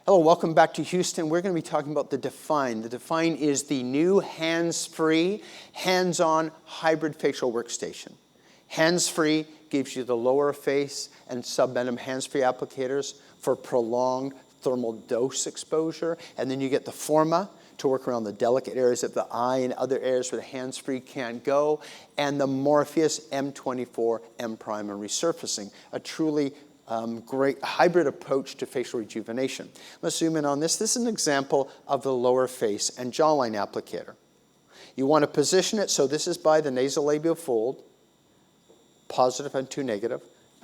Hello, welcome back to Houston. We're going to be talking about the Define. The Define is the new hands-free, hands-on hybrid facial workstation. Hands-free gives you the lower face and submenum hands-free applicators for prolonged thermal dose exposure. And then you get the Forma to work around the delicate areas of the eye and other areas where the hands-free can't go. And the Morpheus M24 M-Prime and resurfacing, a truly great hybrid approach to facial rejuvenation. Let's zoom in on this. This is an example of the lower face and jawline applicator. You want to position it, so this is by the nasolabial fold, positive and 2 negative,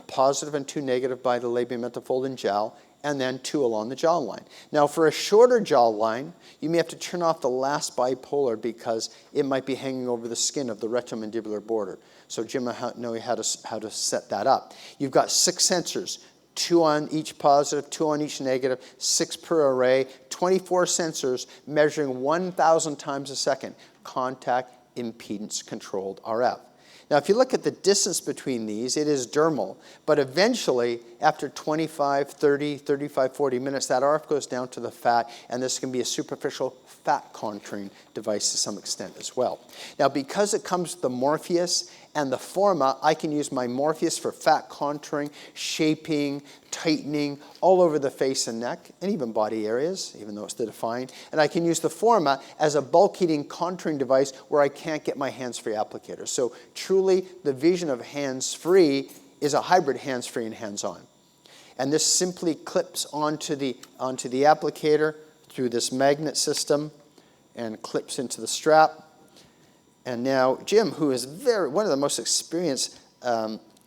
positive and 2 negative by the labiomental fold and jowl, and then 2 along the jawline. Now for a shorter jawline, you may have to turn off the last bipolar because it might be hanging over the skin of the retromandibular border. So Jim will know how to set that up. You've got 6 sensors, 2 on each positive, 2 on each negative, 6 per array, 24 sensors measuring 1,000 times a second, contact impedance controlled RF. Now, if you look at the distance between these, it is dermal, but eventually, after 25, 30, 35, 40 minutes, that RF goes down to the fat, and this can be a superficial fat contouring device to some extent as well. Now, because it comes with the Morpheus and the Forma, I can use my Morpheus for fat contouring, shaping, tightening, all over the face and neck, and even body areas, even though it's the Define. And I can use the Forma as a bulk heating contouring device where I can't get my hands-free applicator. So truly, the vision of hands-free is a hybrid hands-free and hands-on. And this simply clips onto the applicator through this magnet system and clips into the strap. And now Jim, who is one of the most experienced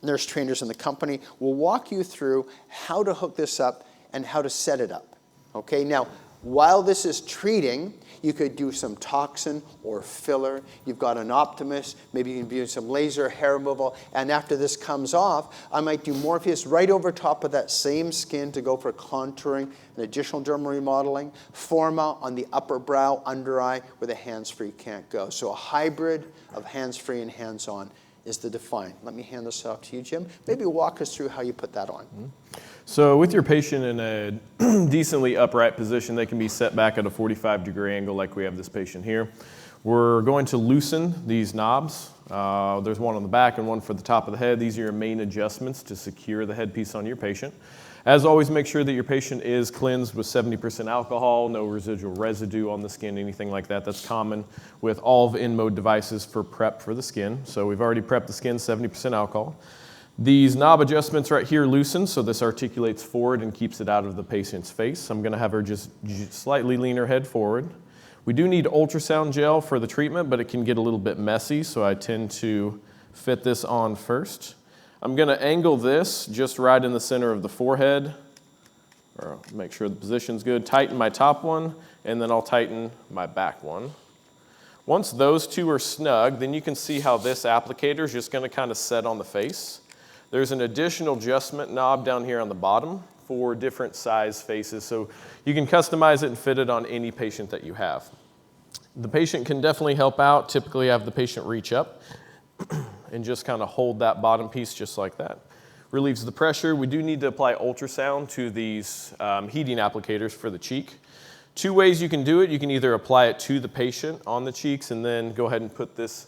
nurse trainers in the company, will walk you through how to hook this up and how to set it up. Okay, now while this is treating, you could do some toxin or filler. You've got an Optimus, maybe you can do some laser hair removal, and after this comes off, I might do Morpheus right over top of that same skin to go for contouring and additional dermal remodeling, Forma on the upper brow, under eye, where the hands-free can't go. So a hybrid of hands-free and hands-on is the Define. Let me hand this off to you, Jim. Maybe walk us through how you put that on. Mm-hmm. So with your patient in a decently upright position, they can be set back at a 45-degree angle like we have this patient here. We're going to loosen these knobs. There's one on the back and one for the top of the head. These are your main adjustments to secure the headpiece on your patient. As always, make sure that your patient is cleansed with 70% alcohol, no residual residue on the skin, anything like that. That's common with all of InMode devices for prep for the skin. So we've already prepped the skin, 70% alcohol. These knob adjustments right here loosen, so this articulates forward and keeps it out of the patient's face. I'm gonna have her just slightly lean her head forward. We do need ultrasound gel for the treatment, but it can get a little bit messy, so I tend to fit this on first. I'm gonna angle this just right in the center of the forehead, or make sure the position's good. Tighten my top one, and then I'll tighten my back one. Once those two are snug, then you can see how this applicator is just gonna kind of set on the face. There's an additional adjustment knob down here on the bottom for different size faces, so you can customize it and fit it on any patient that you have. The patient can definitely help out. Typically have the patient reach up and just kind of hold that bottom piece just like that. Relieves the pressure. We do need to apply ultrasound to these heating applicators for the cheek. 2 ways you can do it. You can either apply it to the patient on the cheeks and then go ahead and put this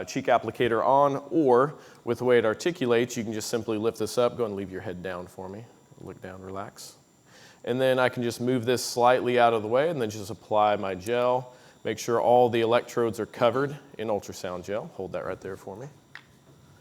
cheek applicator on, or with the way it articulates, you can just simply lift this up. Go and leave your head down for me. Look down, relax. And then I can just move this slightly out of the way and then just apply my gel. Make sure all the electrodes are covered in ultrasound gel. Hold that right there for me.